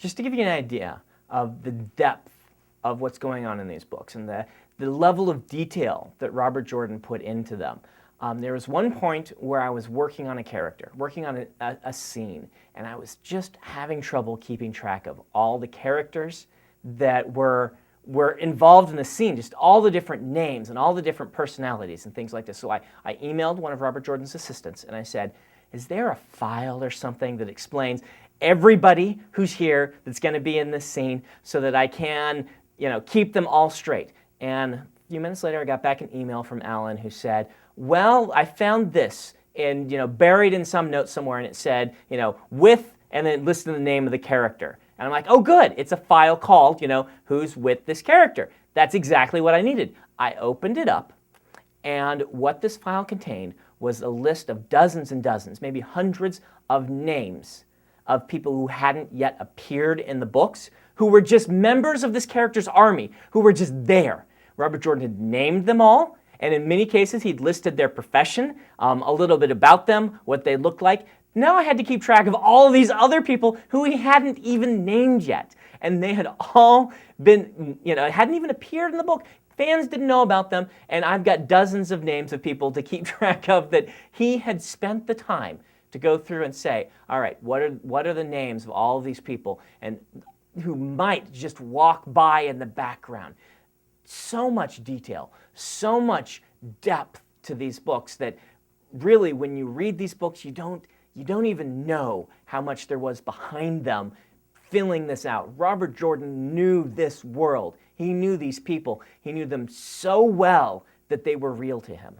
just to give you an idea of the depth of what's going on in these books and the level of detail that Robert Jordan put into them. There was one point where I was working on a character, working on a scene, and I was just having trouble keeping track of all the characters that were involved in the scene, just all the different names and all the different personalities and things like this. So I emailed one of Robert Jordan's assistants and I said, is there a file or something that explains everybody who's here that's going to be in this scene so that I can, keep them all straight? And a few minutes later, I got back an email from Alan who said, well, I found this and, buried in some note somewhere, and it said, with, and then it listed the name of the character. And I'm like, oh, good, it's a file called, who's with this character. That's exactly what I needed. I opened it up, and what this file contained was a list of dozens and dozens, maybe hundreds of names of people who hadn't yet appeared in the books, who were just members of this character's army, who were just there. Robert Jordan had named them all, and in many cases he'd listed their profession, a little bit about them, what they looked like. Now I had to keep track of all of these other people who he hadn't even named yet. And they had all been, hadn't even appeared in the book. Fans didn't know about them, and I've got dozens of names of people to keep track of that he had spent the time to go through and say, all right, what are the names of all of these people and who might just walk by in the background. So much detail, so much depth to these books that really when you read these books, you don't even know how much there was behind them filling this out. Robert Jordan knew this world. He knew these people. He knew them so well that they were real to him.